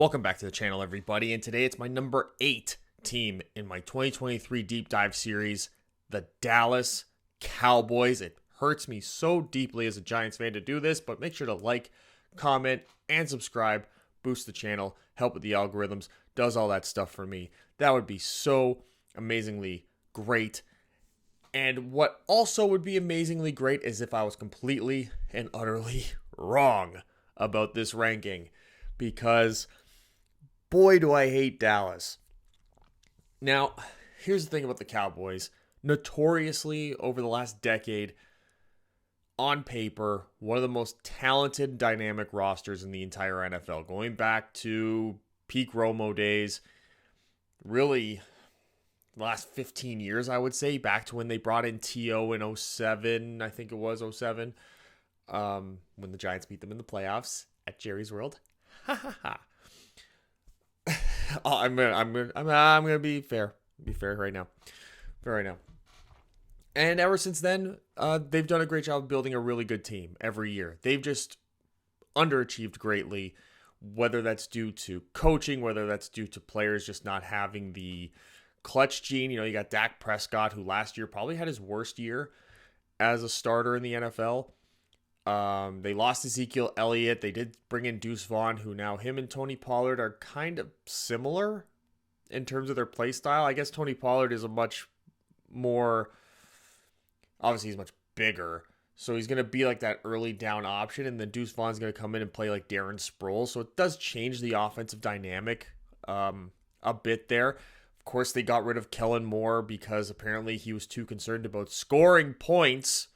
Welcome back to the channel, everybody, and today it's my number 8 team in my 2023 Deep Dive series, the Dallas Cowboys. It hurts me so deeply as a Giants fan to do this, but make sure to like, comment, and subscribe, boost the channel, help with the algorithms, does all that stuff for me. That would be so amazingly great. And what also would be amazingly great is if I was completely and utterly wrong about this ranking, because boy, do I hate Dallas. Now, here's the thing about the Cowboys. Notoriously, over the last decade, on paper, one of the most talented, dynamic rosters in the entire NFL. Going back to peak Romo days, really, the last 15 years, I would say, back to when they brought in T.O. in 07, I think it was 07, when the Giants beat them in the playoffs at Jerry's World. Ha ha ha. I'm gonna be fair. Be fair right now. And ever since then, they've done a great job of building a really good team every year. They've just underachieved greatly, whether that's due to coaching, whether that's due to players just not having the clutch gene. You know, you got Dak Prescott, who last year probably had his worst year as a starter in the NFL. They lost Ezekiel Elliott. They did bring in Deuce Vaughn, who now him and Tony Pollard are kind of similar in terms of their play style. I guess Tony Pollard is a much more, obviously he's much bigger, so he's going to be like that early down option, and then Deuce Vaughn's going to come in and play like Darren Sproles, so it does change the offensive dynamic a bit there. Of course, they got rid of Kellen Moore because apparently he was too concerned about scoring points,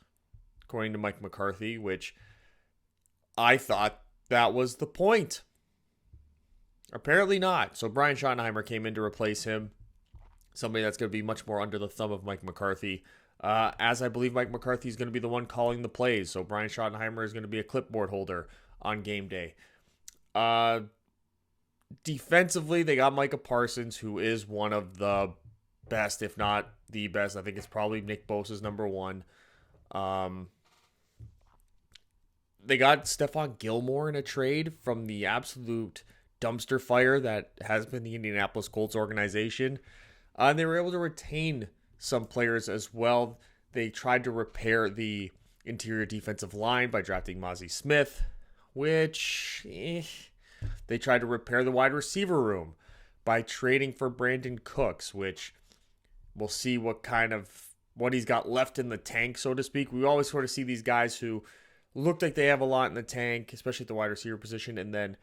according to Mike McCarthy, which I thought that was the point. Apparently not. So Brian Schottenheimer came in to replace him, somebody that's going to be much more under the thumb of Mike McCarthy, as I believe Mike McCarthy is going to be the one calling the plays. So Brian Schottenheimer is going to be a clipboard holder on game day. Defensively, they got Micah Parsons, who is one of the best, if not the best. I think it's probably Nick Bosa's number one. They got Stephon Gilmore in a trade from the absolute dumpster fire that has been the Indianapolis Colts organization. And they were able to retain some players as well. They tried to repair the interior defensive line by drafting Mozzie Smith, which they tried to repair the wide receiver room by trading for Brandon Cooks, which we'll see what he's got left in the tank, so to speak. We always sort of see these guys who look like they have a lot in the tank, especially at the wide receiver position, and then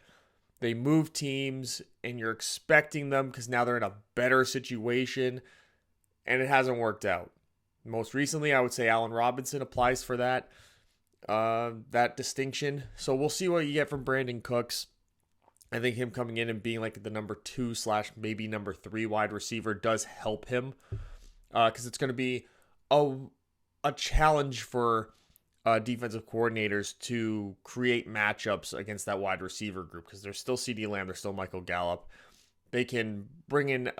they move teams, and you're expecting them because now they're in a better situation, and it hasn't worked out. Most recently, I would say Allen Robinson applies for that distinction. So we'll see what you get from Brandon Cooks. I think him coming in and being like the number 2 / maybe number 3 wide receiver does help him, because it's going to be a challenge for defensive coordinators to create matchups against that wide receiver group, because there's still CeeDee Lamb, there's still Michael Gallup. They can bring in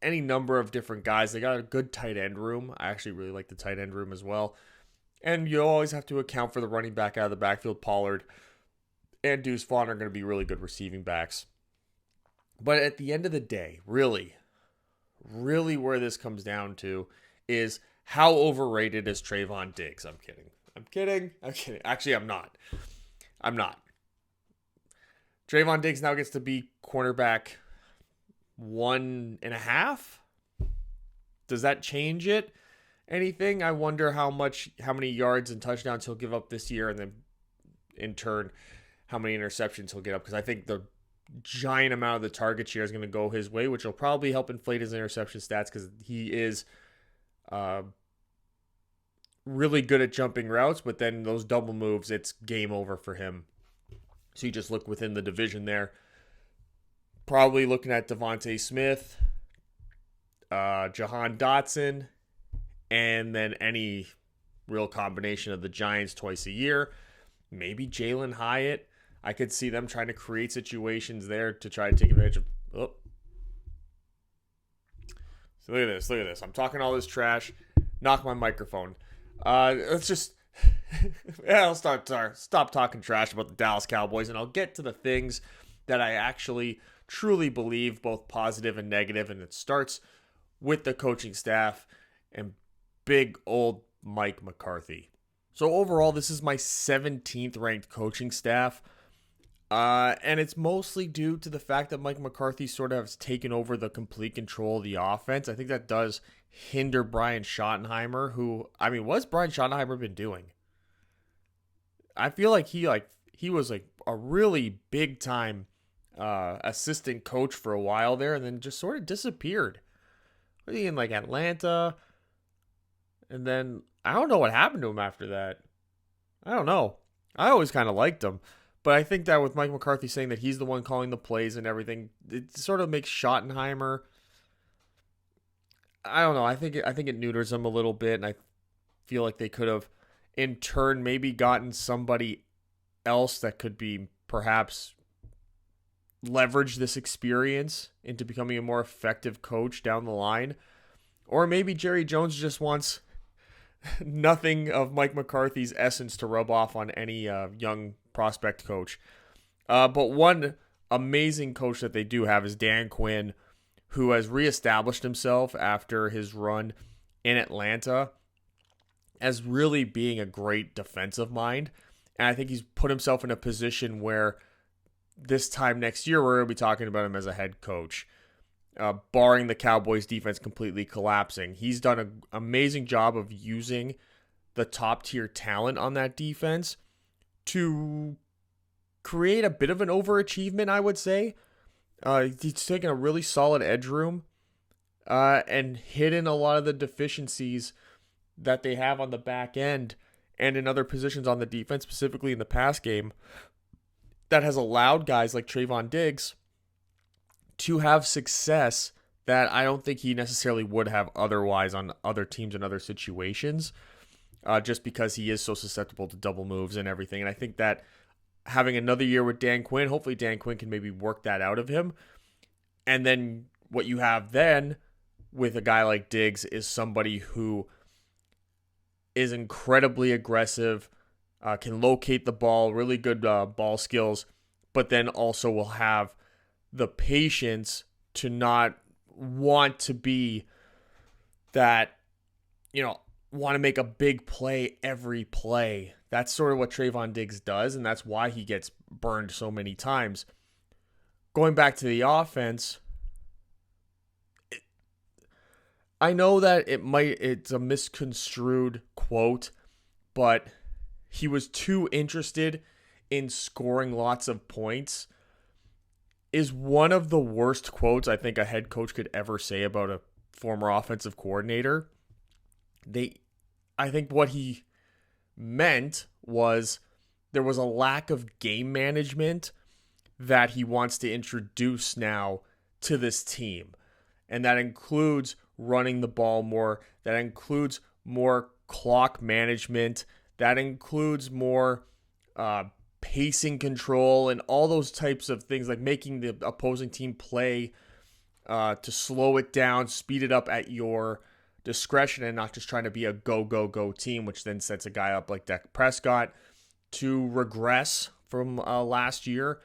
any number of different guys. They got a good tight end room. I actually really like the tight end room as well. And you always have to account for the running back out of the backfield. Pollard and Deuce Vaughn are going to be really good receiving backs. But at the end of the day, really where this comes down to is how overrated is Trayvon Diggs? I'm kidding. Actually, I'm not. Trayvon Diggs now gets to be cornerback 1.5. Does that change it? Anything? I wonder how many yards and touchdowns he'll give up this year, and then in turn, how many interceptions he'll get up. Because I think the giant amount of the target share is going to go his way, which will probably help inflate his interception stats, because he is really good at jumping routes, but then those double moves, it's game over for him. So you just look within the division there. Probably looking at Devontae Smith, Jahan Dotson, and then any real combination of the Giants twice a year. Maybe Jalen Hyatt. I could see them trying to create situations there to try to take advantage of. Oh. So look at this. I'm talking all this trash. Knock my microphone. Let's just I'll stop talking trash about the Dallas Cowboys, and I'll get to the things that I actually truly believe, both positive and negative, and it starts with the coaching staff and big old Mike McCarthy. So overall, this is my 17th ranked coaching staff. And it's mostly due to the fact that Mike McCarthy sort of has taken over the complete control of the offense. I think that does hinder Brian Schottenheimer, what's Brian Schottenheimer been doing? I feel like he was like a really big time assistant coach for a while there, and then just sort of disappeared. Was he in like Atlanta? And then I don't know what happened to him after that. I don't know. I always kind of liked him. But I think that with Mike McCarthy saying that he's the one calling the plays and everything, it sort of makes Schottenheimer, I don't know. I think it neuters him a little bit, and I feel like they could have, in turn, maybe gotten somebody else that could be perhaps leverage this experience into becoming a more effective coach down the line. Or maybe Jerry Jones just wants nothing of Mike McCarthy's essence to rub off on any young prospect coach. But one amazing coach that they do have is Dan Quinn, who has reestablished himself after his run in Atlanta as really being a great defensive mind. And I think he's put himself in a position where this time next year, we're going to be talking about him as a head coach. Barring the Cowboys defense completely collapsing. He's done an amazing job of using the top tier talent on that defense to create a bit of an overachievement, I would say. He's taken a really solid edge room and hidden a lot of the deficiencies that they have on the back end and in other positions on the defense, specifically in the pass game, that has allowed guys like Trayvon Diggs to have success that I don't think he necessarily would have otherwise on other teams and other situations, just because he is so susceptible to double moves and everything. And I think that having another year with Dan Quinn, hopefully Dan Quinn can maybe work that out of him. And then what you have then with a guy like Diggs is somebody who is incredibly aggressive, can locate the ball, really good ball skills, but then also will have the patience to not want to be that, want to make a big play every play. That's sort of what Trayvon Diggs does, and that's why he gets burned so many times. Going back to the offense, I know that it's a misconstrued quote, but he was too interested in scoring lots of points is one of the worst quotes I think a head coach could ever say about a former offensive coordinator. I think what he meant was there was a lack of game management that he wants to introduce now to this team. And that includes running the ball more. That includes more clock management. That includes more pacing control and all those types of things, like making the opposing team play to slow it down, speed it up at your discretion, and not just trying to be a go team, which then sets a guy up like Dak Prescott to regress from last year,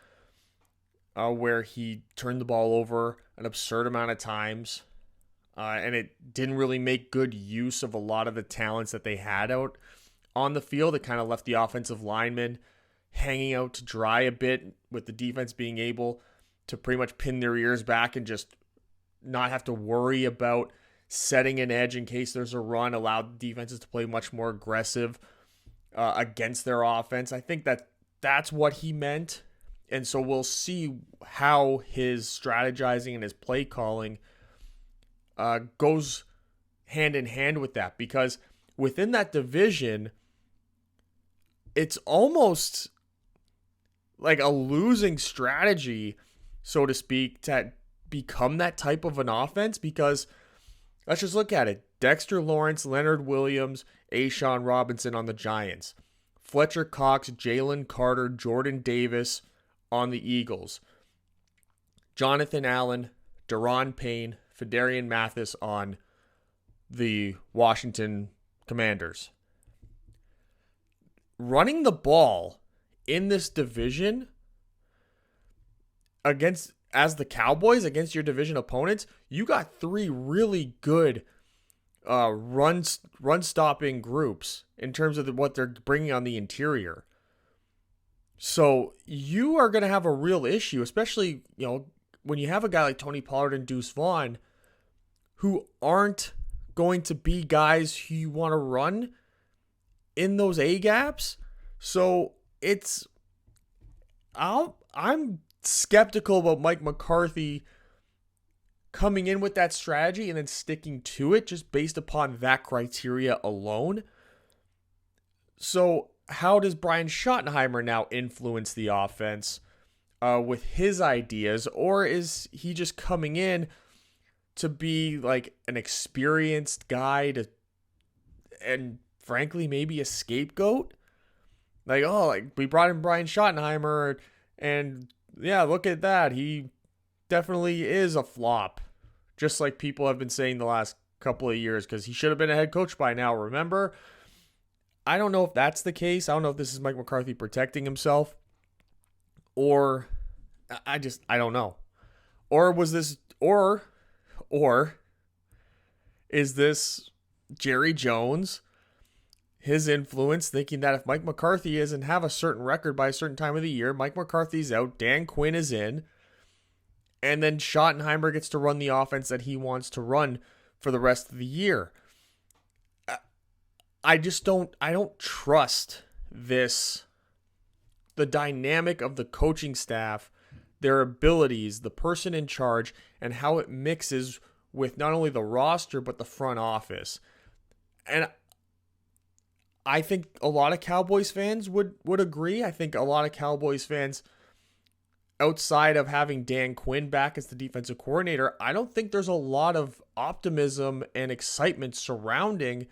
where he turned the ball over an absurd amount of times, and it didn't really make good use of a lot of the talents that they had out on the field. It kind of left the offensive linemen hanging out to dry a bit, with the defense being able to pretty much pin their ears back and just not have to worry about setting an edge in case there's a run, allow defenses to play much more aggressive against their offense. I think that's what he meant. And so we'll see how his strategizing and his play calling goes hand in hand with that, because within that division, it's almost like a losing strategy, so to speak, to become that type of an offense, because let's just look at it. Dexter Lawrence, Leonard Williams, A'Shawn Robinson on the Giants. Fletcher Cox, Jalen Carter, Jordan Davis on the Eagles. Jonathan Allen, Daron Payne, Fedarian Mathis on the Washington Commanders. Running the ball in this division against as the Cowboys against your division opponents, you got 3 really good run stopping groups in terms of what they're bringing on the interior. So you are going to have a real issue, especially, when you have a guy like Tony Pollard and Deuce Vaughn who aren't going to be guys who you want to run in those A gaps. So I'm skeptical about Mike McCarthy coming in with that strategy and then sticking to it just based upon that criteria alone. So how does Brian Schottenheimer now influence the offense with his ideas? Or is he just coming in to be like an experienced guy and frankly maybe a scapegoat? Like, we brought in Brian Schottenheimer and yeah, look at that. He definitely is a flop. Just like people have been saying the last couple of years, because he should have been a head coach by now, remember? I don't know if that's the case. I don't know if this is Mike McCarthy protecting himself, or I don't know. Or was this, or is this Jerry Jones, his influence, thinking that if Mike McCarthy is and have a certain record by a certain time of the year, Mike McCarthy's out, Dan Quinn is in, and then Schottenheimer gets to run the offense that he wants to run for the rest of the year. I don't trust this, the dynamic of the coaching staff, their abilities, the person in charge, and how it mixes with not only the roster, but the front office. And I think a lot of Cowboys fans would agree. I think a lot of Cowboys fans, outside of having Dan Quinn back as the defensive coordinator, I don't think there's a lot of optimism and excitement surrounding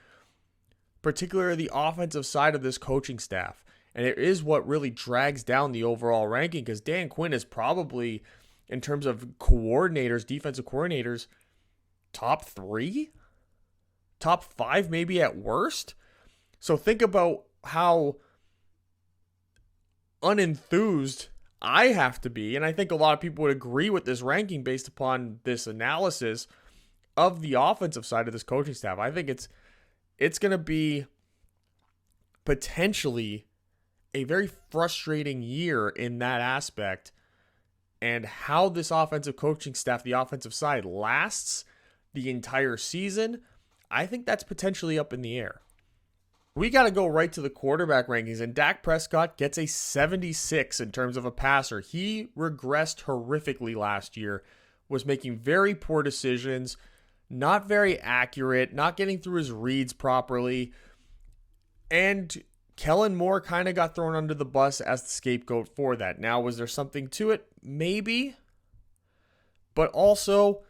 particularly the offensive side of this coaching staff. And it is what really drags down the overall ranking, because Dan Quinn is probably, in terms of coordinators, defensive coordinators, top 3? Top 5 maybe at worst? So think about how unenthused I have to be, and I think a lot of people would agree with this ranking based upon this analysis of the offensive side of this coaching staff. I think it's going to be potentially a very frustrating year in that aspect, and how this offensive coaching staff, the offensive side, lasts the entire season, I think that's potentially up in the air. We got to go right to the quarterback rankings, and Dak Prescott gets a 76 in terms of a passer. He regressed horrifically last year, was making very poor decisions, not very accurate, not getting through his reads properly, and Kellen Moore kind of got thrown under the bus as the scapegoat for that. Now, was there something to it? Maybe. But also,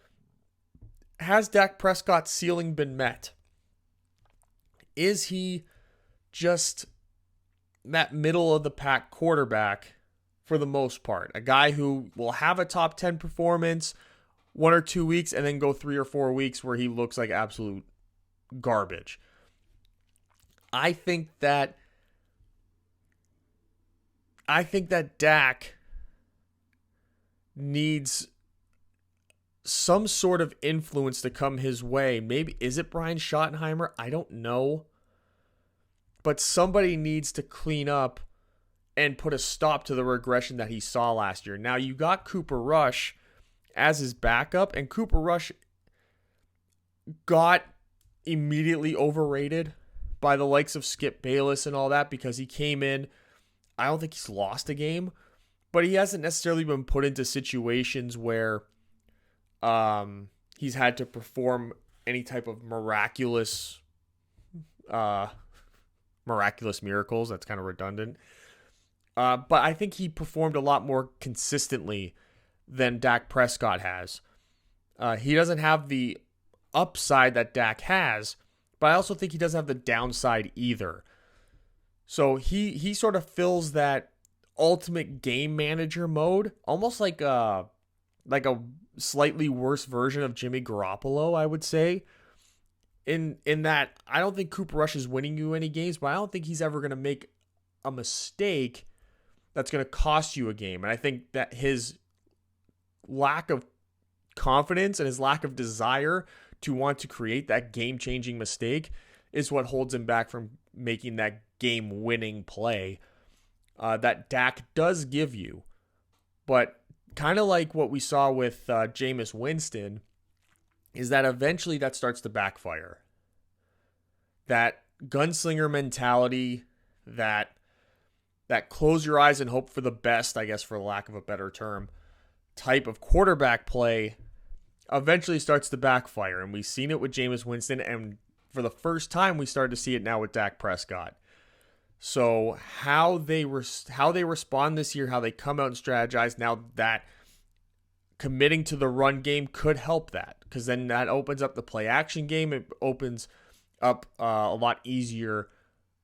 has Dak Prescott's ceiling been met? Is he just that middle of the pack quarterback for the most part? A guy who will have a top 10 performance 1 or 2 weeks and then go 3 or 4 weeks where he looks like absolute garbage. I think that Dak needs some sort of influence to come his way. Maybe, is it Brian Schottenheimer? I don't know. But somebody needs to clean up and put a stop to the regression that he saw last year. Now, you got Cooper Rush as his backup, and Cooper Rush got immediately overrated by the likes of Skip Bayless and all that, because he came in, I don't think he's lost a game, but he hasn't necessarily been put into situations where he's had to perform any type of miraculous miracles. That's kind of redundant. But I think he performed a lot more consistently than Dak Prescott has. He doesn't have the upside that Dak has, but I also think he doesn't have the downside either. So he sort of fills that ultimate game manager mode, almost like a slightly worse version of Jimmy Garoppolo, I would say. In that, I don't think Cooper Rush is winning you any games, but I don't think he's ever going to make a mistake that's going to cost you a game. And I think that his lack of confidence and his lack of desire to want to create that game-changing mistake is what holds him back from making that game-winning play that Dak does give you. But kind of like what we saw with Jameis Winston, is that eventually that starts to backfire. That gunslinger mentality, that close your eyes and hope for the best, I guess for lack of a better term, type of quarterback play eventually starts to backfire. And we've seen it with Jameis Winston, and for the first time we started to see it now with Dak Prescott. So how they respond this year, how they come out and strategize, now that committing to the run game could help that, because then that opens up the play action game. It opens up a lot easier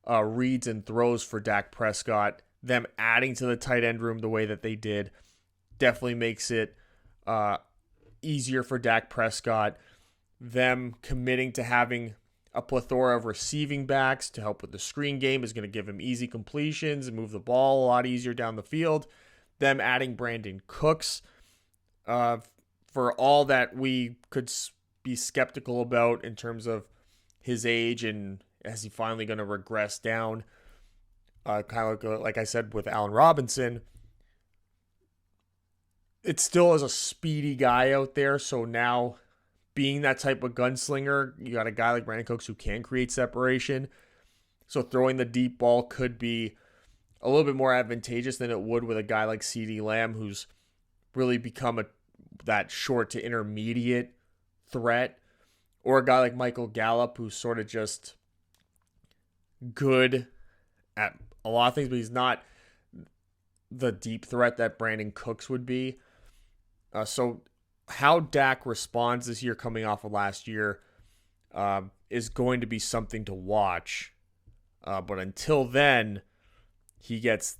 reads and throws for Dak Prescott. Them adding to the tight end room the way that they did definitely makes it easier for Dak Prescott. Them committing to having a plethora of receiving backs to help with the screen game is going to give him easy completions and move the ball a lot easier down the field. Them adding Brandon Cooks, for all that we could be skeptical about in terms of his age and is he finally going to regress down, kind of like I said with Allen Robinson, it still is a speedy guy out there. So now being that type of gunslinger, you got a guy like Brandon Cooks who can create separation. So throwing the deep ball could be a little bit more advantageous than it would with a guy like CeeDee Lamb, who's really become that short to intermediate threat, or a guy like Michael Gallup, who's sort of just good at a lot of things, but he's not the deep threat that Brandon Cooks would be. So how Dak responds this year coming off of last year is going to be something to watch. But until then, he gets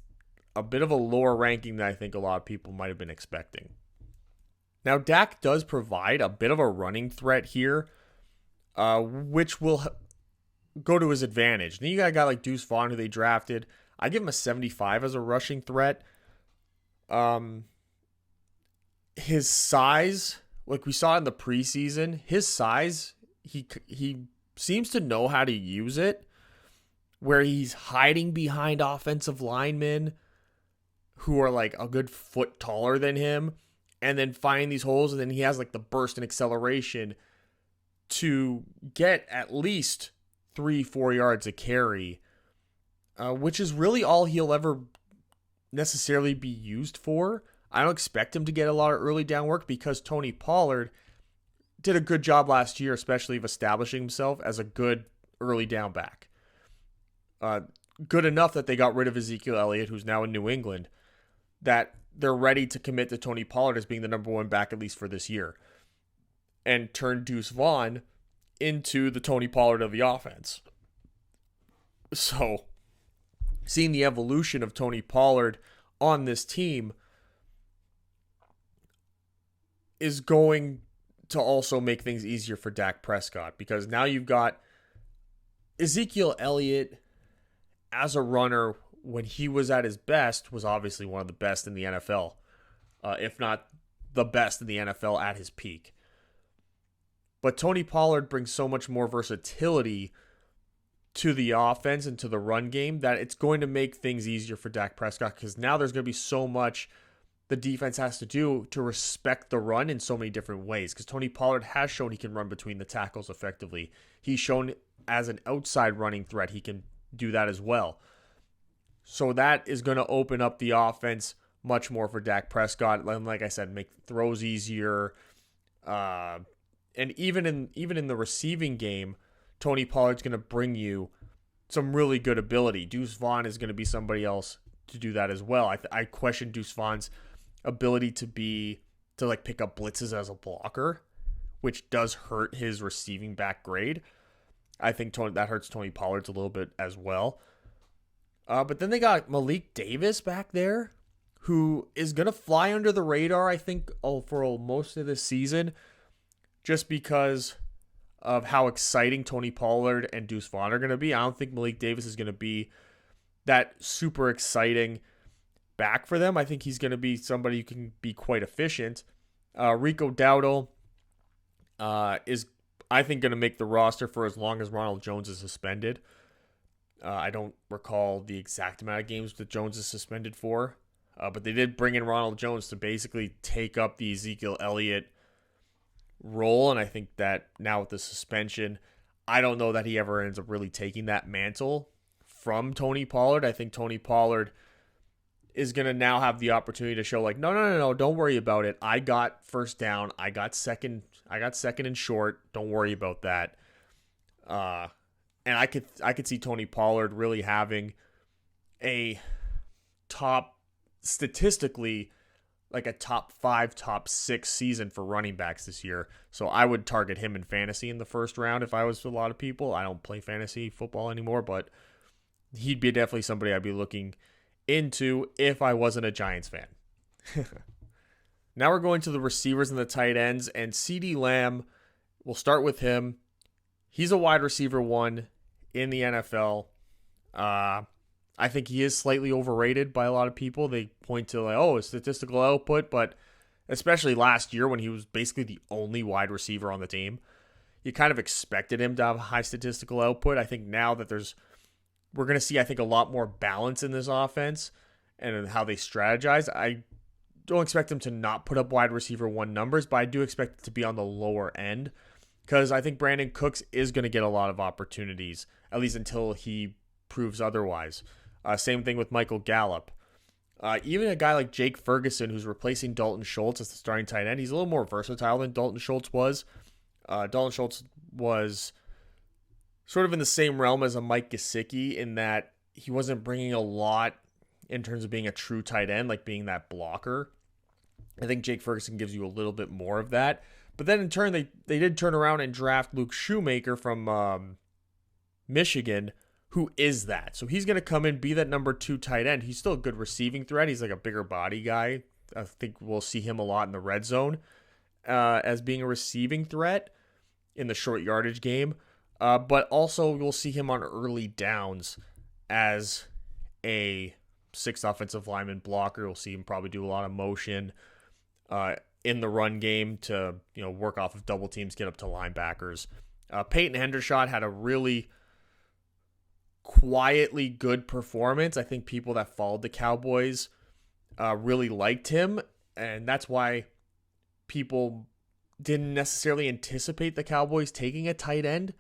a bit of a lower ranking than I think a lot of people might have been expecting. Now, Dak does provide a bit of a running threat here, which will go to his advantage. Then you got a guy like Deuce Vaughn, who they drafted. I give him a 75 as a rushing threat. His size, like we saw in the preseason, his size, he seems to know how to use it, where he's hiding behind offensive linemen who are like a good foot taller than him, and then finding these holes, and then he has like the burst and acceleration to get at least 3-4 yards a carry, which is really all he'll ever necessarily be used for. I don't expect him to get a lot of early down work because Tony Pollard did a good job last year, especially of establishing himself as a good early down back. Good enough that they got rid of Ezekiel Elliott, who's now in New England, that they're ready to commit to Tony Pollard as being the number one back, at least for this year, and turn Deuce Vaughn into the Tony Pollard of the offense. So, seeing the evolution of Tony Pollard on this team is going to also make things easier for Dak Prescott, because now you've got Ezekiel Elliott as a runner. When he was at his best, was obviously one of the best in the NFL, if not the best in the NFL at his peak. But Tony Pollard brings so much more versatility to the offense and to the run game that it's going to make things easier for Dak Prescott, because now there's going to be so much the defense has to do to respect the run in so many different ways, because Tony Pollard has shown he can run between the tackles effectively. He's shown as an outside running threat he can do that as well. So that is going to open up the offense much more for Dak Prescott. And like I said, make throws easier. And even in the receiving game, Tony Pollard's going to bring you some really good ability. Deuce Vaughn is going to be somebody else to do that as well. I question Deuce Vaughn's ability to pick up blitzes as a blocker, which does hurt his receiving back grade. I think that hurts Tony Pollard's a little bit as well. But then they got Malik Davis back there, who is going to fly under the radar, I think, for most of this season, just because of how exciting Tony Pollard and Deuce Vaughn are going to be. I don't think Malik Davis is going to be that super exciting back for them. I think he's going to be somebody who can be quite efficient. Rico Dowdle is, I think, going to make the roster for as long as Ronald Jones is suspended. I don't recall the exact amount of games that Jones is suspended for, but they did bring in Ronald Jones to basically take up the Ezekiel Elliott role, and I think that now with the suspension, I don't know that he ever ends up really taking that mantle from Tony Pollard. I think Tony Pollard is going to now have the opportunity to show, like, no, don't worry about it. I got first down. I got second and short. Don't worry about that. And I could see Tony Pollard really having a statistically, like a top 5, top 6 season for running backs this year. So I would target him in fantasy in the first round if I was a lot of people. I don't play fantasy football anymore, but he'd be definitely somebody I'd be looking into if I wasn't a Giants fan. Now we're going to the receivers and the tight ends, and CeeDee Lamb, we'll start with him. He's a wide receiver 1 in the NFL. I think he is slightly overrated by a lot of people. They point to, like, his statistical output, but especially last year when he was basically the only wide receiver on the team, you kind of expected him to have high statistical output. I think now that we're going to see, I think, a lot more balance in this offense and in how they strategize. I don't expect him to not put up wide receiver 1 numbers, but I do expect it to be on the lower end because I think Brandon Cooks is going to get a lot of opportunities, at least until he proves otherwise. Same thing with Michael Gallup. Even a guy like Jake Ferguson, who's replacing Dalton Schultz as the starting tight end, he's a little more versatile than Dalton Schultz was. Dalton Schultz was sort of in the same realm as a Mike Gesicki in that he wasn't bringing a lot in terms of being a true tight end, like being that blocker. I think Jake Ferguson gives you a little bit more of that. But then in turn, they did turn around and draft Luke Shoemaker from Michigan, who is that. So he's going to come in, be that number 2 tight end. He's still a good receiving threat. He's like a bigger body guy. I think we'll see him a lot in the red zone as being a receiving threat in the short yardage game. But also we'll see him on early downs as a 6th offensive lineman blocker. We'll see him probably do a lot of motion in the run game to work off of double teams, get up to linebackers. Peyton Hendershot had a really quietly good performance. I think people that followed the Cowboys really liked him, and that's why people didn't necessarily anticipate the Cowboys taking a tight end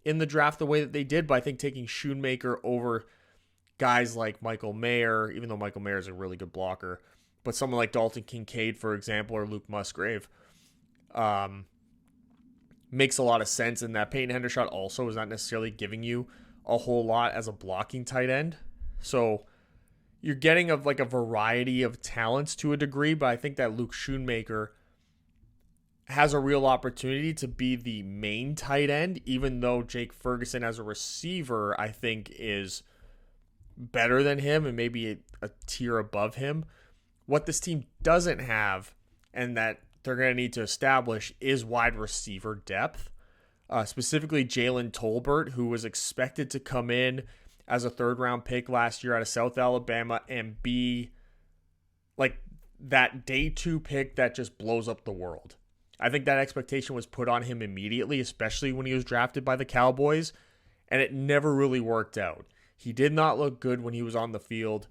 in the draft the way that they did, but I think taking Shoemaker over guys like Michael Mayer, even though Michael Mayer is a really good blocker, but someone like Dalton Kincaid, for example, or Luke Musgrave, makes a lot of sense in that Peyton Hendershot also is not necessarily giving you a whole lot as a blocking tight end. So you're getting a variety of talents to a degree, but I think that Luke Shoemaker has a real opportunity to be the main tight end, even though Jake Ferguson as a receiver, I think, is better than him and maybe a tier above him. What this team doesn't have, and that they're going to need to establish, is wide receiver depth. Specifically Jalen Tolbert, who was expected to come in as a 3rd-round pick last year out of South Alabama and be like that day 2 pick that just blows up the world. I think that expectation was put on him immediately, especially when he was drafted by the Cowboys, and it never really worked out. He did not look good when he was on the field.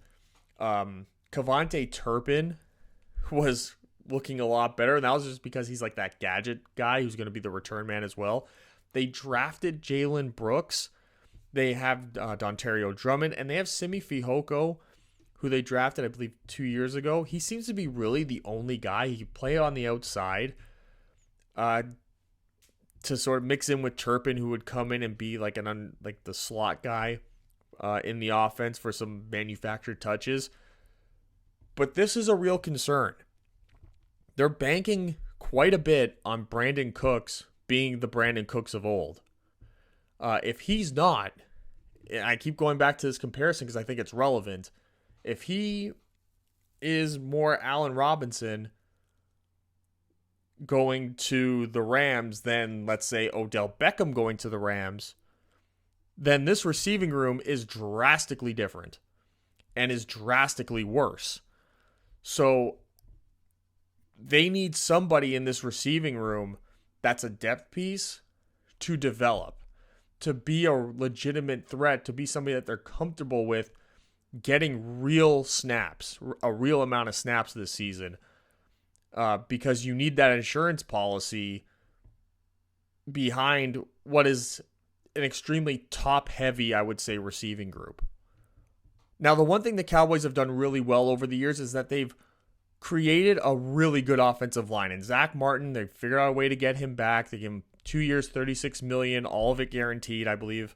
Kevontae Turpin was looking a lot better, and that was just because he's like that gadget guy who's going to be the return man as well. They drafted Jalen Brooks. They have Dontario Drummond, and they have Simi Fehoko, who they drafted, I believe, 2 years ago. He seems to be really the only guy. He can play on the outside to sort of mix in with Turpin, who would come in and be like the slot guy in the offense for some manufactured touches. But this is a real concern. They're banking quite a bit on Brandon Cooks being the Brandon Cooks of old. If he's not, I keep going back to this comparison because I think it's relevant. If he is more Allen Robinson going to the Rams than, let's say, Odell Beckham going to the Rams, then this receiving room is drastically different and is drastically worse. So they need somebody in this receiving room that's a depth piece to develop, to be a legitimate threat, to be somebody that they're comfortable with getting real snaps, a real amount of snaps this season, because you need that insurance policy behind what is an extremely top-heavy, I would say, receiving group. Now, the one thing the Cowboys have done really well over the years is that they've created a really good offensive line. And Zach Martin, they figured out a way to get him back. They gave him 2 years, $36 million, all of it guaranteed, I believe,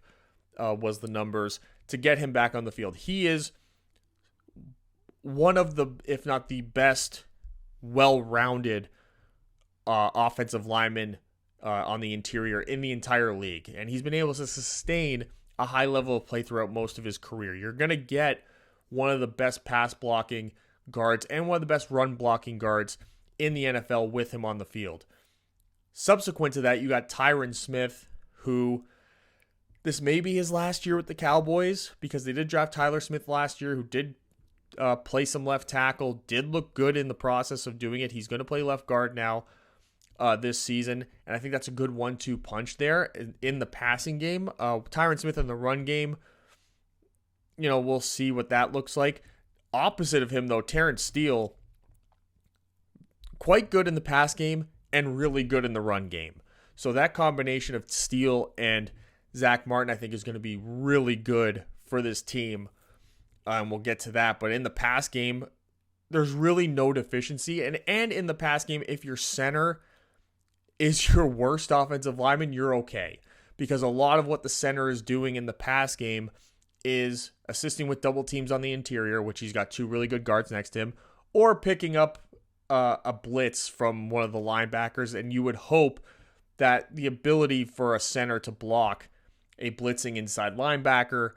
was the numbers, to get him back on the field. He is one of the, if not the best, well-rounded offensive lineman on the interior in the entire league. And he's been able to sustain a high level of play throughout most of his career. You're going to get one of the best pass blocking guards and one of the best run blocking guards in the NFL with him on the field. Subsequent to that, you got Tyron Smith, who this may be his last year with the Cowboys, because they did draft Tyler Smith last year, who did play some left tackle, did look good in the process of doing it. He's going to play left guard now this season, and I think that's a good 1-2 punch there in the passing game. Tyron Smith in the run game, we'll see what that looks like. Opposite of him, though, Terrence Steele, quite good in the pass game and really good in the run game. So that combination of Steele and Zach Martin, I think, is going to be really good for this team. And we'll get to that. But in the pass game, there's really no deficiency. And in the pass game, if your center is your worst offensive lineman, you're okay. Because a lot of what the center is doing in the pass game is assisting with double teams on the interior, which he's got 2 really good guards next to him, or picking up a blitz from one of the linebackers. And you would hope that the ability for a center to block a blitzing inside linebacker,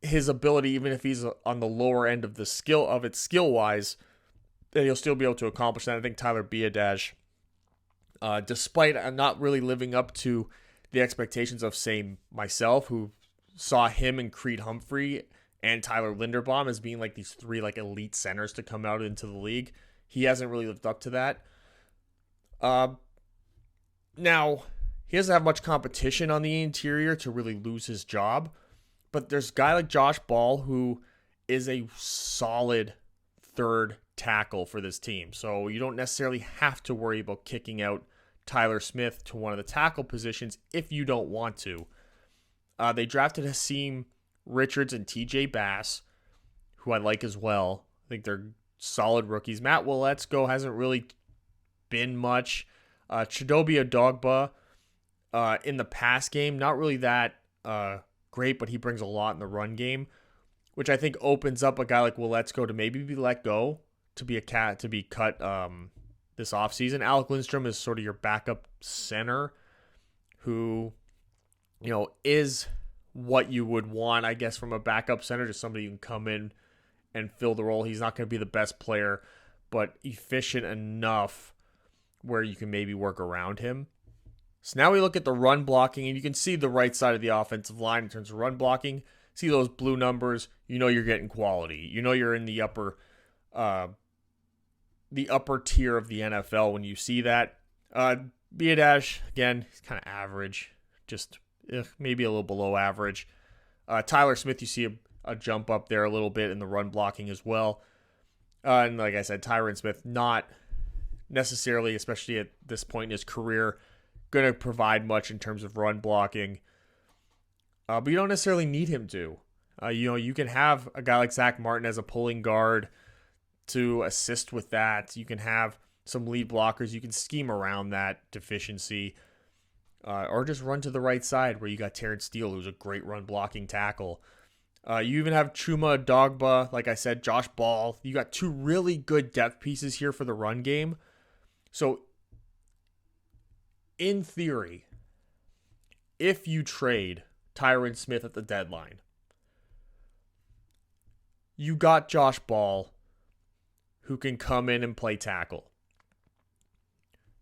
his ability, even if he's on the lower end of the skill-wise, that he'll still be able to accomplish that. I think Tyler Biadasz, despite not really living up to the expectations of, say, myself, who saw him and Creed Humphrey and Tyler Linderbaum as being like these 3 like elite centers to come out into the league, he hasn't really lived up to that. Now, he doesn't have much competition on the interior to really lose his job, but there's a guy like Josh Ball who is a solid third tackle for this team. So you don't necessarily have to worry about kicking out Tyler Smith to one of the tackle positions if you don't want to. They drafted Hakeem Richards and TJ Bass, who I like as well. I think they're solid rookies. Matt Waletzko hasn't really been much. Chidobe Adogba in the pass game, not really that great, but he brings a lot in the run game, which I think opens up a guy like Waletzko to maybe be let go, to be cut this offseason. Alec Lindstrom is sort of your backup center who, is what you would want, I guess, from a backup center, just somebody who can come in and fill the role. He's not going to be the best player, but efficient enough where you can maybe work around him. So now we look at the run blocking, and you can see the right side of the offensive line in terms of run blocking. See those blue numbers, you're getting quality. You're in the upper tier of the NFL when you see that. Biadasz, again, he's kind of average, just maybe a little below average. Tyler Smith, you see a jump up there a little bit in the run blocking as well. And like I said, Tyron Smith, not necessarily, especially at this point in his career, going to provide much in terms of run blocking. But you don't necessarily need him to. You can have a guy like Zach Martin as a pulling guard to assist with that. You can have some lead blockers. You can scheme around that deficiency. Or just run to the right side where you got Terrence Steele, who's a great run blocking tackle. You even have Chuma Dogba, like I said, Josh Ball. You got 2 really good depth pieces here for the run game. So, in theory, if you trade Tyron Smith at the deadline, you got Josh Ball, who can come in and play tackle.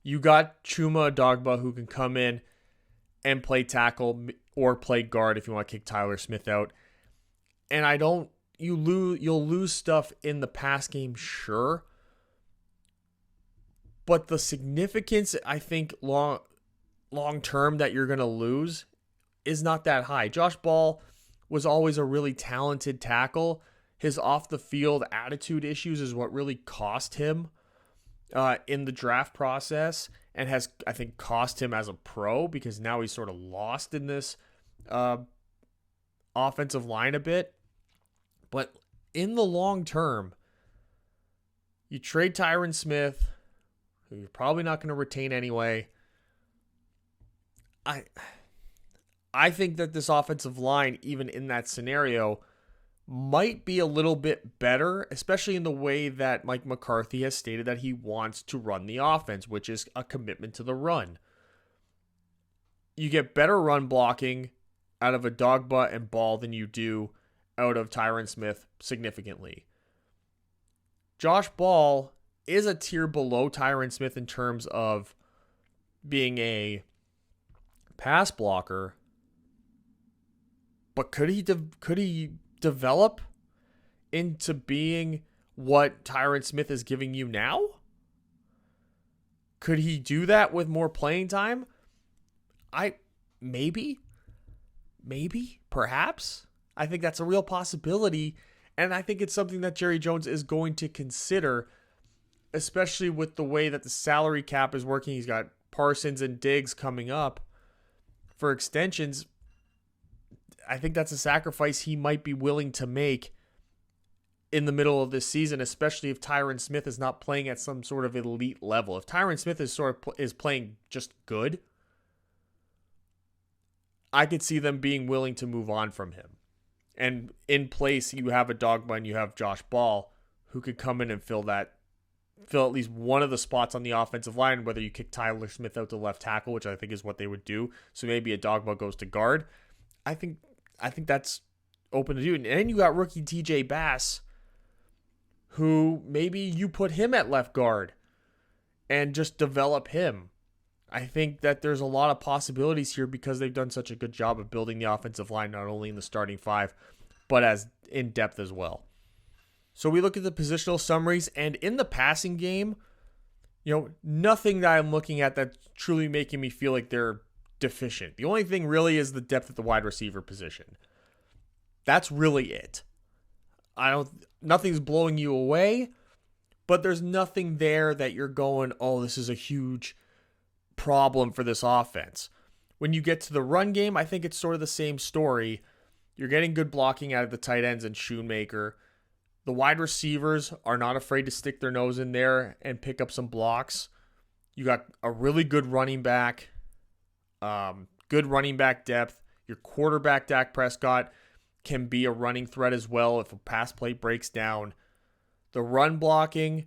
You got Chuma Dogba, who can come in and play tackle or play guard if you want to kick Tyler Smith out. And you'll lose stuff in the pass game, sure, But the significance, I think, long term that you're going to lose is not that high. Josh Ball was always a really talented tackle. His off the field attitude issues is what really cost him in the draft process, and has, I think, cost him as a pro, because now he's sort of lost in this offensive line a bit. But in the long term, you trade Tyron Smith, who you're probably not going to retain anyway. I think that this offensive line, even in that scenario, might be a little bit better, especially in the way that Mike McCarthy has stated that he wants to run the offense, which is a commitment to the run. You get better run blocking out of Adogba and Ball than you do out of Tyron Smith significantly. Josh Ball is a tier below Tyron Smith in terms of being a pass blocker, but could he develop into being what Tyron Smith is giving you now? Could he do that with more playing time? Maybe, perhaps. I think that's a real possibility, and I think it's something that Jerry Jones is going to consider, especially with the way that the salary cap is working. He's got Parsons and Diggs coming up for extensions. I think that's a sacrifice he might be willing to make in the middle of this season, especially if Tyron Smith is not playing at some sort of elite level. If Tyron Smith is playing just good, I could see them being willing to move on from him. And in place, you have Adogba and you have Josh Ball, who could come in and fill at least one of the spots on the offensive line, whether you kick Tyler Smith out to left tackle, which I think is what they would do. So maybe Adogba goes to guard. I think that's open to do. And then you got rookie TJ Bass, who maybe you put him at left guard and just develop him. I think that there's a lot of possibilities here because they've done such a good job of building the offensive line, not only in the starting five, but as in depth as well. So we look at the positional summaries, and in the passing game, nothing that I'm looking at that's truly making me feel like they're deficient. The only thing really is the depth at the wide receiver position. That's really it. Nothing's blowing you away, but there's nothing there that you're going, oh, this is a huge problem for this offense. When you get to the run game, I think it's sort of the same story. You're getting good blocking out of the tight ends and Shoemaker. The wide receivers are not afraid to stick their nose in there and pick up some blocks. You got a really good running back, depth. Your quarterback, Dak Prescott, can be a running threat as well if a pass play breaks down. The run blocking,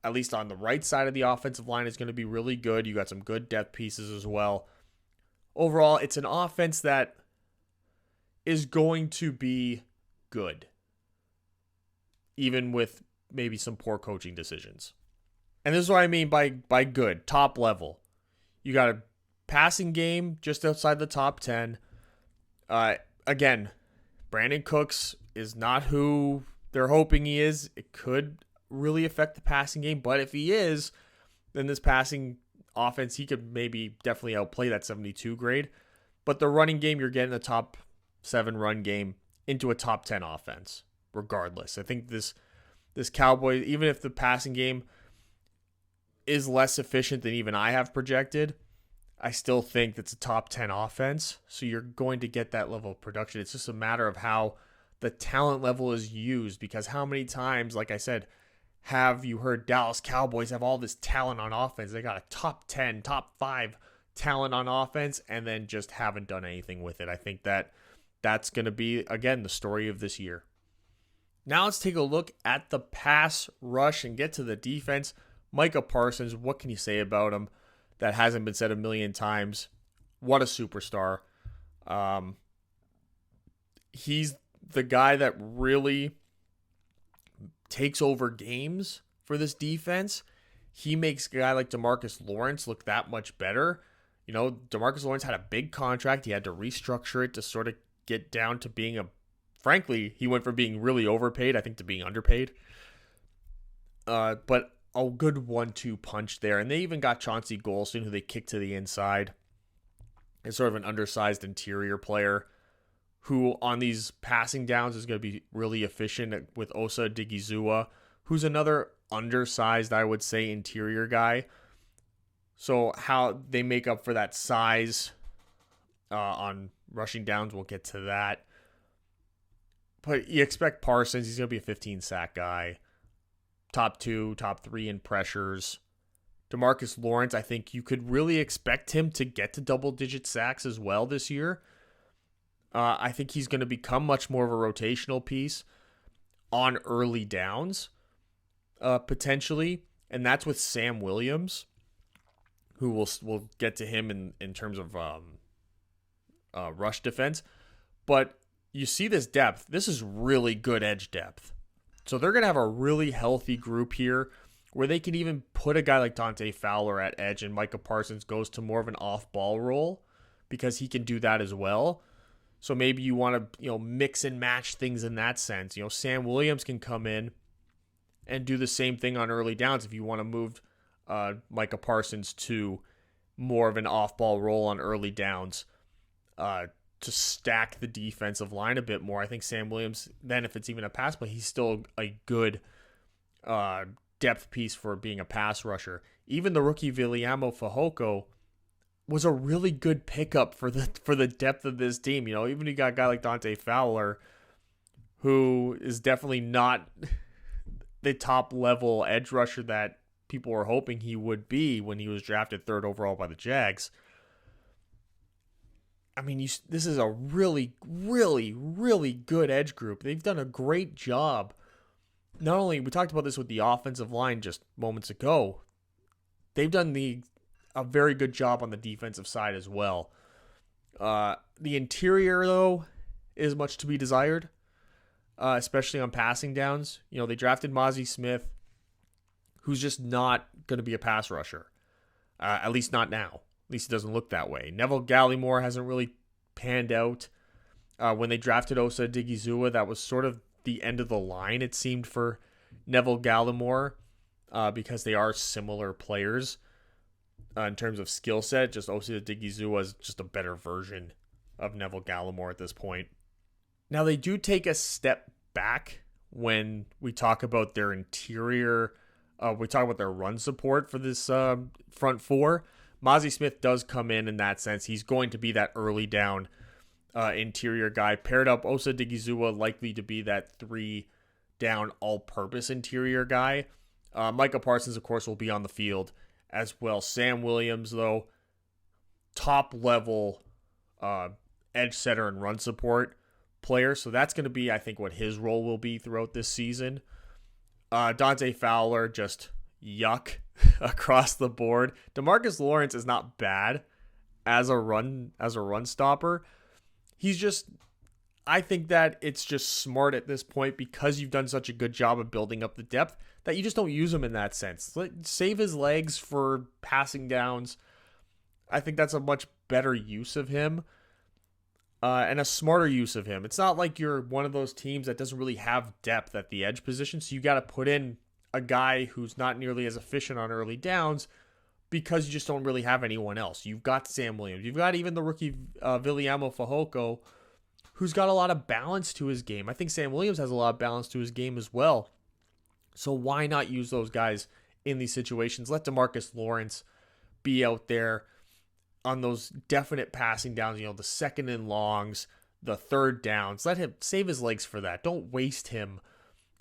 at least on the right side of the offensive line, is going to be really good. You got some good depth pieces as well. Overall, it's an offense that is going to be good, even with maybe some poor coaching decisions. And this is what I mean by good, top level. You got a passing game just outside the top 10. Again, Brandon Cooks is not who they're hoping he is. It could really affect the passing game, but if he is, then this passing offense, he could maybe definitely outplay that 72 grade. But the running game, you're getting a top 7 run game into a top 10 offense regardless. I think this Cowboys, even if the passing game is less efficient than even I have projected, I still think that's a top 10 offense. So you're going to get that level of production. It's just a matter of how the talent level is used, because how many times, like I said, have you heard Dallas Cowboys have all this talent on offense? They got a top 10, top 5 talent on offense and then just haven't done anything with it. I think that's going to be, again, the story of this year. Now let's take a look at the pass rush and get to the defense. Micah Parsons, what can you say about him that hasn't been said a million times? What a superstar. He's the guy that really takes over games for this defense. He makes a guy like DeMarcus Lawrence look that much better. DeMarcus Lawrence had a big contract. He had to restructure it to sort of get down to being frankly, he went from being really overpaid, I think, to being underpaid. But a good 1-2 punch there. And they even got Chauncey Golston, who they kicked to the inside. It's sort of an undersized interior player who on these passing downs is going to be really efficient with Osa Digizua, who's another undersized, I would say, interior guy. So how they make up for that size on rushing downs, we'll get to that. But you expect Parsons, he's going to be a 15-sack guy. Top 2, top 3 in pressures. DeMarcus Lawrence, I think you could really expect him to get to double-digit sacks as well this year. I think he's going to become much more of a rotational piece on early downs, potentially. And that's with Sam Williams, who we'll get to him in terms of rush defense. But you see this depth. This is really good edge depth. So they're going to have a really healthy group here where they can even put a guy like Dante Fowler at edge and Micah Parsons goes to more of an off-ball role because he can do that as well. So maybe you want to, mix and match things in that sense. Sam Williams can come in and do the same thing on early downs if you want to move Micah Parsons to more of an off-ball role on early downs to stack the defensive line a bit more. I think Sam Williams, then if it's even a pass play, he's still a good depth piece for being a pass rusher. Even the rookie Viliamo Fehoko was a really good pickup for the depth of this team. Even you got a guy like Dante Fowler, who is definitely not the top level edge rusher that people were hoping he would be when he was drafted 3rd overall by the Jags. I mean, this is a really, really, really good edge group. They've done a great job. Not only, we talked about this with the offensive line just moments ago, they've done a very good job on the defensive side as well. The interior, though, is much to be desired, especially on passing downs. They drafted Mozzie Smith, who's just not going to be a pass rusher, at least not now. At least it doesn't look that way. Neville Gallimore hasn't really panned out. When they drafted Osa Digizua, that was sort of the end of the line, it seemed, for Neville Gallimore, because they are similar players in terms of skill set. Just Osa Digizua is just a better version of Neville Gallimore at this point. Now, they do take a step back when we talk about their interior. We talk about their run support for this front four. Mozzie Smith does come in that sense. He's going to be that early down interior guy. Paired up, Osa Digizua likely to be that 3 down all-purpose interior guy. Micah Parsons, of course, will be on the field as well. Sam Williams, though, top-level edge setter and run support player. So that's going to be, I think, what his role will be throughout this season. Dante Fowler, just yuck across the board. DeMarcus Lawrence is not bad as a run stopper. He's just, I think that it's just smart at this point, because you've done such a good job of building up the depth, that you just don't use him in that sense. Save his legs for passing downs. I think that's a much better use of him, and a smarter use of him. It's not like you're one of those teams that doesn't really have depth at the edge position, so you got to put in a guy who's not nearly as efficient on early downs because you just don't really have anyone else. You've got Sam Williams. You've got even the rookie Viliamo Fehoko, who's got a lot of balance to his game. I think Sam Williams has a lot of balance to his game as well. So why not use those guys in these situations? Let DeMarcus Lawrence be out there on those definite passing downs, the 2nd and longs, the 3rd downs. Let him save his legs for that. Don't waste him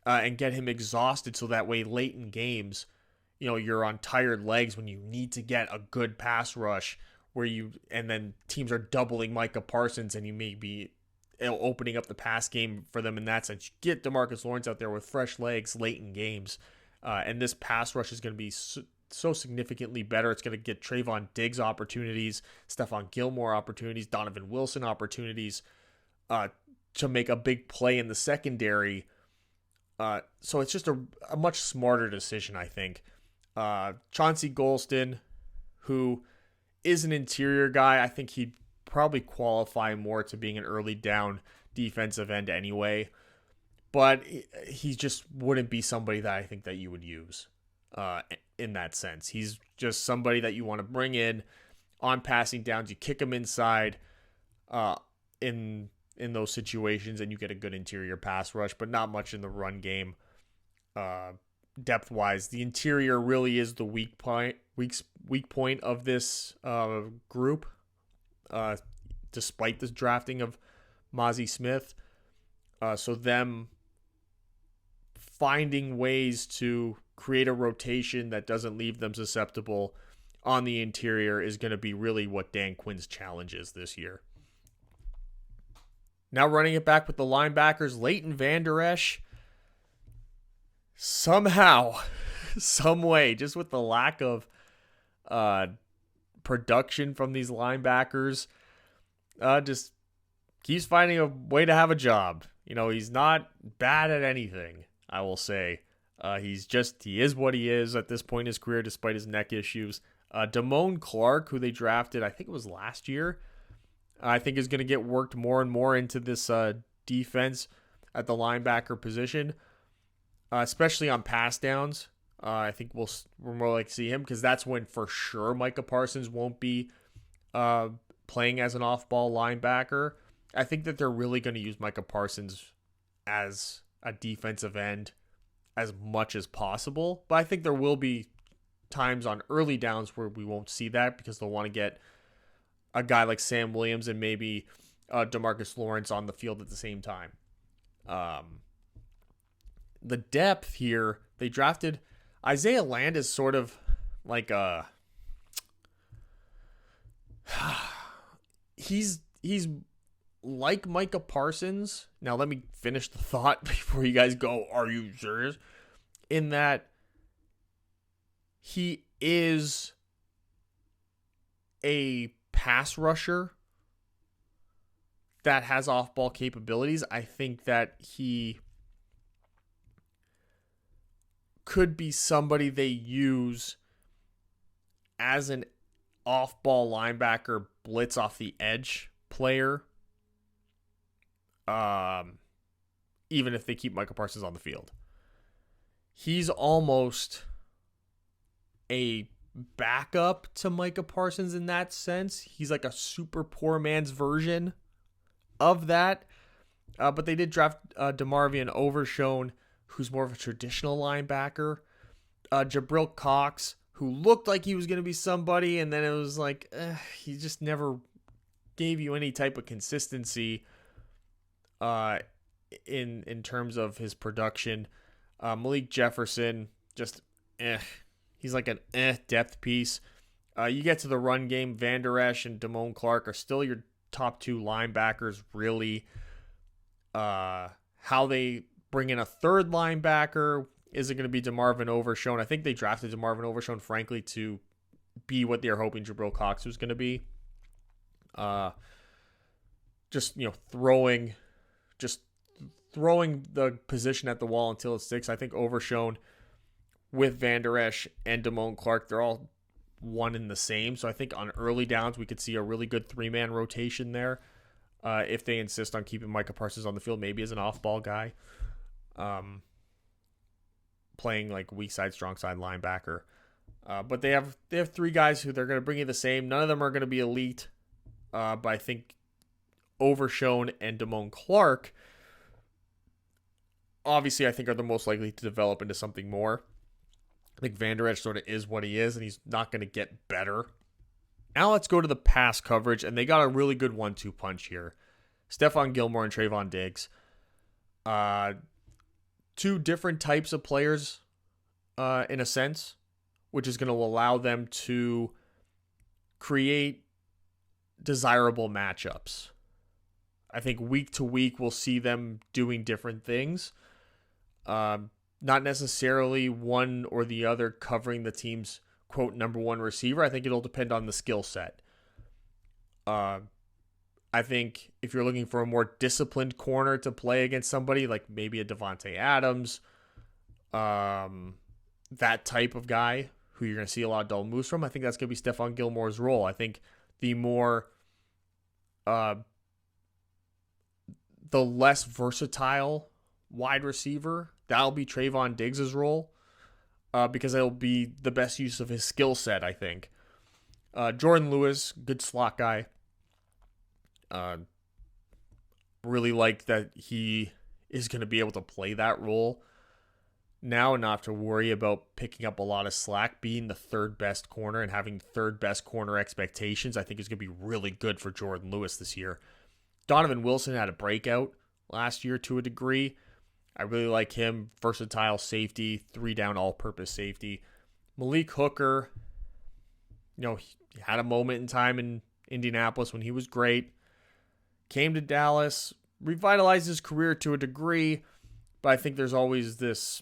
and get him exhausted, so that way late in games, you're on tired legs when you need to get a good pass rush and then teams are doubling Micah Parsons and you may be opening up the pass game for them in that sense. Get DeMarcus Lawrence out there with fresh legs late in games, and this pass rush is going to be so significantly better. It's going to get Trayvon Diggs opportunities, Stephon Gilmore opportunities, Donovan Wilson opportunities to make a big play in the secondary. So it's just a much smarter decision, I think. Chauncey Golston, who is an interior guy, I think he'd probably qualify more to being an early down defensive end anyway. But he just wouldn't be somebody that I think that you would use. in that sense. He's just somebody that you want to bring in on passing downs. You kick him inside in those situations, and you get a good interior pass rush, but not much in the run game. Depth-wise, the interior really is the weak point of this group. Despite the drafting of Mozzie Smith, so them finding ways to create a rotation that doesn't leave them susceptible on the interior is going to be really what Dan Quinn's challenge is this year. Now running it back with the linebackers, Leighton Vander Esch. Somehow, some way, just with the lack of production from these linebackers, just keeps finding a way to have a job. He's not bad at anything, I will say. He is what he is at this point in his career, despite his neck issues. Damone Clark, who they drafted, I think it was last year, I think is going to get worked more and more into this defense at the linebacker position, especially on pass downs. I think we're more likely to see him because that's when for sure Micah Parsons won't be playing as an off-ball linebacker. I think that they're really going to use Micah Parsons as a defensive end as much as possible. But I think there will be times on early downs where we won't see that because they'll want to get a guy like Sam Williams and maybe DeMarcus Lawrence on the field at the same time. The depth here, they drafted Isaiah Land is sort of like a he's like Micah Parsons. Now let me finish the thought before you guys go, are you serious? In that he is a pass rusher that has off-ball capabilities. I think that he could be somebody they use as an off-ball linebacker, blitz off the edge player, even if they keep Micah Parsons on the field. He's almost a backup to Micah Parsons in that sense. He's like a super poor man's version of that. But they did draft DeMarvion Overshone, who's more of a traditional linebacker. Jabril Cox, who looked like he was going to be somebody, and then it was like, he just never gave you any type of consistency in terms of his production. Malik Jefferson, just he's like an depth piece. You get to the run game, Vander Esch and Damone Clark are still your top two linebackers, really. How they bring in a third linebacker, is it going to be DeMarvion Overshone? I think they drafted DeMarvion Overshone, frankly, to be what they're hoping Jabril Cox was going to be. Throwing the position at the wall until it sticks. I think Overshone with Vander Esch and Damone Clark, they're all one and the same. So I think on early downs, we could see a really good three-man rotation there. If they insist on keeping Micah Parsons on the field, maybe as an off-ball guy, playing like weak side, strong side linebacker. But they have three guys who they're going to bring you the same. None of them are going to be elite, but I think Overshone and Damone Clark, obviously, I think are the most likely to develop into something more. I think Vander Esch sort of is what he is, and he's not going to get better. Now let's go to the pass coverage, and they got a really good 1-2 punch here. Stephon Gilmore and Trayvon Diggs. Two different types of players, in a sense, which is going to allow them to create desirable matchups. I think week to week we'll see them doing different things. Not necessarily one or the other covering the team's, quote, number one receiver. I think it'll depend on the skill set. I think if you're looking for a more disciplined corner to play against somebody, like maybe a Devontae Adams, that type of guy who you're going to see a lot of double moves from, I think that's going to be Stephon Gilmore's role. I think the more, the less versatile wide receiver, that'll be Trayvon Diggs' role. because it'll be the best use of his skill set, I think. Jordan Lewis, good slot guy. Really like that he is going to be able to play that role now and not have to worry about picking up a lot of slack. Being the third best corner and having third best corner expectations, I think is going to be really good for Jordan Lewis this year. Donovan Wilson had a breakout last year to a degree. I really like him. Versatile safety, 3-down all-purpose safety. Malik Hooker, he had a moment in time in Indianapolis when he was great. Came to Dallas, revitalized his career to a degree, but I think there's always this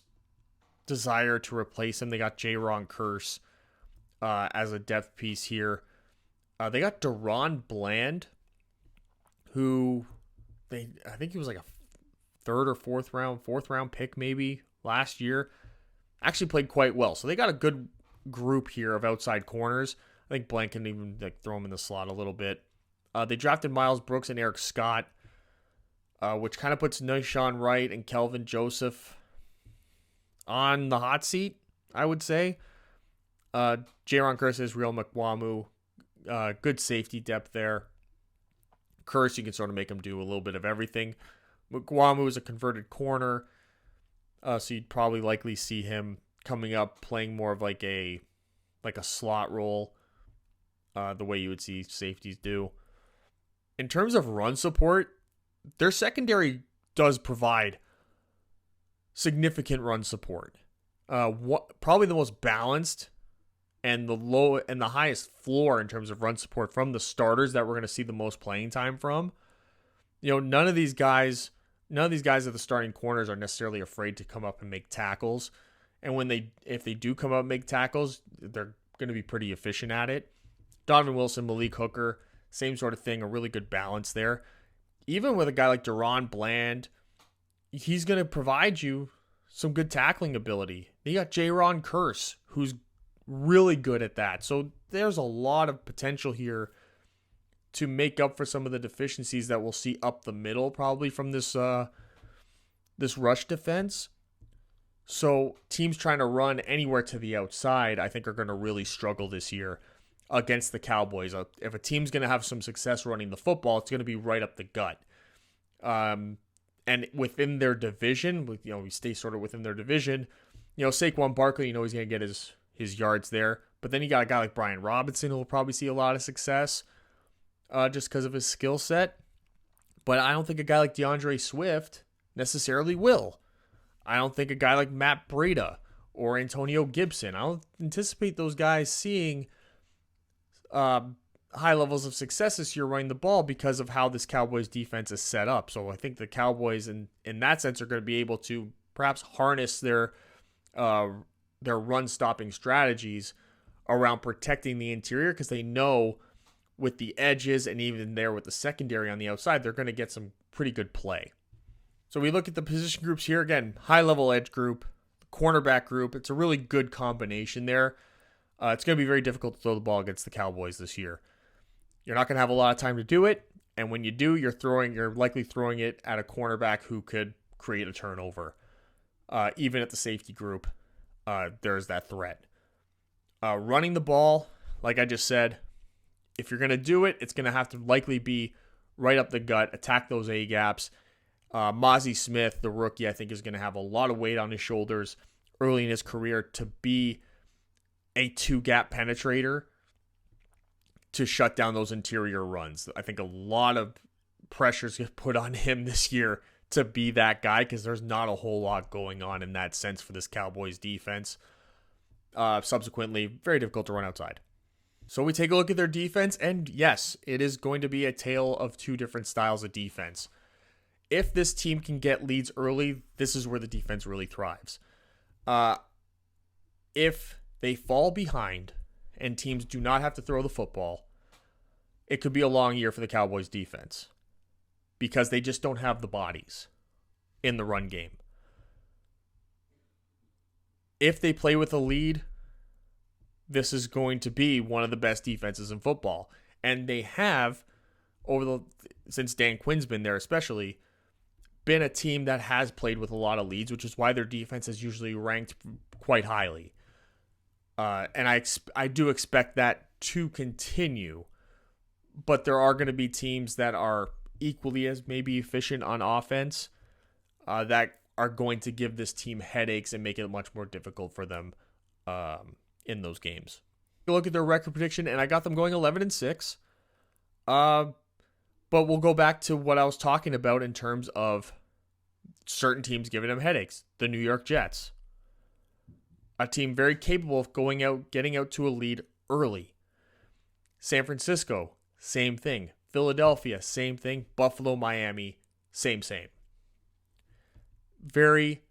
desire to replace him. They got Jaron Kearse as a depth piece here. They got Deron Bland, who I think he was like a third or fourth round pick maybe last year. Actually played quite well. So they got a good group here of outside corners. I think Bland can even throw him in the slot a little bit. They drafted Miles Brooks and Eric Scott, which kind of puts Nyshawn Wright and Kelvin Joseph on the hot seat, I would say. Jaron Kearse, Israel McWamu, good safety depth there. Kearse, you can sort of make him do a little bit of everything. McWamu is a converted corner, so you'd probably likely see him coming up playing more of like a slot role, the way you would see safeties do. In terms of run support, their secondary does provide significant run support. Probably the most balanced and the highest floor in terms of run support from the starters that we're going to see the most playing time from. None of these guys at the starting corners are necessarily afraid to come up and make tackles. And if they do come up and make tackles, they're going to be pretty efficient at it. Donovan Wilson, Malik Hooker, same sort of thing, a really good balance there. Even with a guy like Deron Bland, he's going to provide you some good tackling ability. You got Jaron Kearse, who's really good at that. So there's a lot of potential here to make up for some of the deficiencies that we'll see up the middle probably from this rush defense. So teams trying to run anywhere to the outside, I think, are going to really struggle this year against the Cowboys. If a team's going to have some success running the football, it's going to be right up the gut. And within their division, we stay sort of within their division. Saquon Barkley, he's going to get his yards there. But then you got a guy like Brian Robinson who will probably see a lot of success just because of his skill set. But I don't think a guy like DeAndre Swift necessarily will. I don't think a guy like Matt Breida or Antonio Gibson, I don't anticipate those guys seeing high levels of success this year running the ball because of how this Cowboys defense is set up. So I think the Cowboys in that sense are going to be able to perhaps harness their run stopping strategies around protecting the interior, because they know with the edges and even there with the secondary on the outside, they're going to get some pretty good play. So we look at the position groups here. Again, high-level edge group, cornerback group. It's a really good combination there. It's going to be very difficult to throw the ball against the Cowboys this year. You're not going to have a lot of time to do it, and when you do, you're likely throwing it at a cornerback who could create a turnover. Even at the safety group, there's that threat. Running the ball, like I just said, if you're going to do it, it's going to have to likely be right up the gut, attack those A-gaps. Mozzie Smith, the rookie, I think is going to have a lot of weight on his shoulders early in his career to be a 2-gap penetrator to shut down those interior runs. I think a lot of pressures get put on him this year to be that guy, because there's not a whole lot going on in that sense for this Cowboys defense. Subsequently, very difficult to run outside. So we take a look at their defense, and yes, it is going to be a tale of two different styles of defense. If this team can get leads early, this is where the defense really thrives. If they fall behind and teams do not have to throw the football, it could be a long year for the Cowboys defense because they just don't have the bodies in the run game. If they play with a lead, this is going to be one of the best defenses in football. And they have, since Dan Quinn's been there especially, been a team that has played with a lot of leads, which is why their defense is usually ranked quite highly. And I do expect that to continue. But there are going to be teams that are equally as maybe efficient on offense that are going to give this team headaches and make it much more difficult for them in those games. Look at their record prediction, and I got them going 11-6. But we'll go back to what I was talking about in terms of certain teams giving them headaches. The New York Jets, a team very capable of getting out to a lead early. San Francisco, same thing. Philadelphia, same thing. Buffalo, Miami, same. Very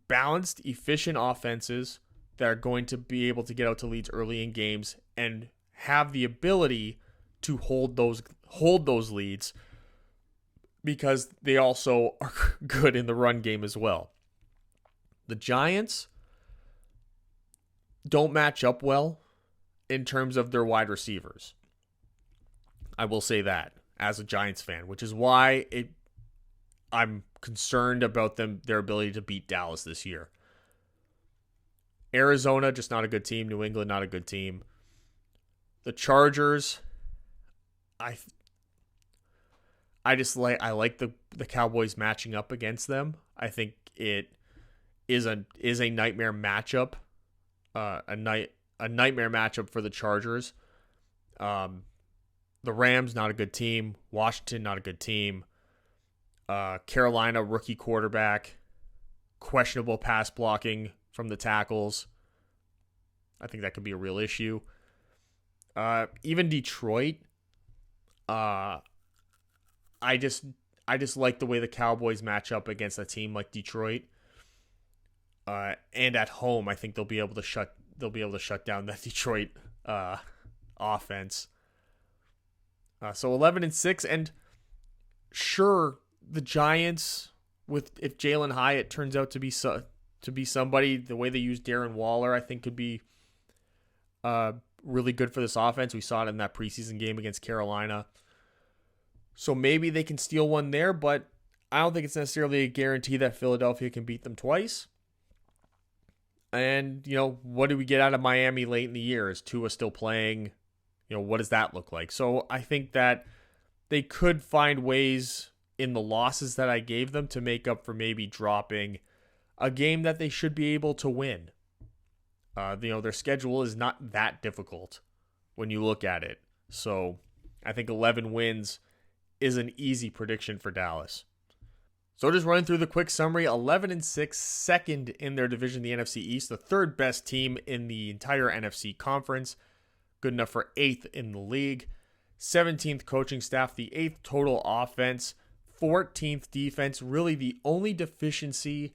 balanced, efficient offenses that are going to be able to get out to leads early in games and have the ability to hold those leads because they also are good in the run game as well. The Giants don't match up well in terms of their wide receivers. I will say that as a Giants fan, which is why I'm concerned about their ability to beat Dallas this year. Arizona, just not a good team. New England, not a good team. The Chargers, I like the Cowboys matching up against them. I think it is a nightmare matchup. A nightmare matchup for the Chargers. The Rams, not a good team. Washington, not a good team. Carolina, rookie quarterback. Questionable pass blocking from the tackles. I think that could be a real issue. Even Detroit. I just like the way the Cowboys match up against a team like Detroit. And at home, I think they'll be able to shut down that Detroit offense. So 11-6, and sure, the Giants, if Jalen Hyatt turns out to be somebody, the way they use Darren Waller, I think could be really good for this offense. We saw it in that preseason game against Carolina. So maybe they can steal one there, but I don't think it's necessarily a guarantee that Philadelphia can beat them twice. And, what do we get out of Miami late in the year? Is Tua still playing? What does that look like? So I think that they could find ways in the losses that I gave them to make up for maybe dropping a game that they should be able to win. Their schedule is not that difficult when you look at it. So I think 11 wins is an easy prediction for Dallas. So just running through the quick summary, 11-6, second in their division, the NFC East, the third best team in the entire NFC conference, good enough for 8th in the league, 17th coaching staff, the 8th total offense, 14th defense. Really the only deficiency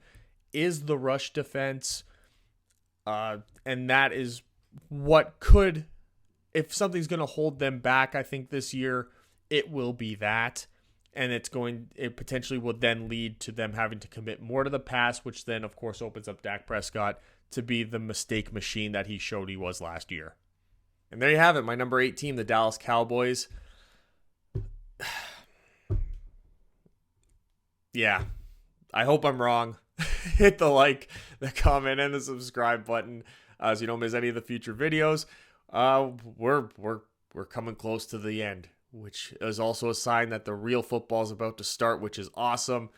is the rush defense, and that is what could, if something's going to hold them back, I think this year, it will be that. And it potentially will then lead to them having to commit more to the pass, which then, of course, opens up Dak Prescott to be the mistake machine that he showed he was last year. And there you have it, my number 8 team, the Dallas Cowboys. Yeah, I hope I'm wrong. Hit the like, the comment, and the subscribe button so you don't miss any of the future videos. We're coming close to the end, which is also a sign that the real football is about to start, which is awesome.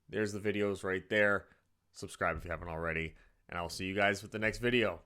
There's the videos right there. Subscribe if you haven't already, and I'll see you guys with the next video.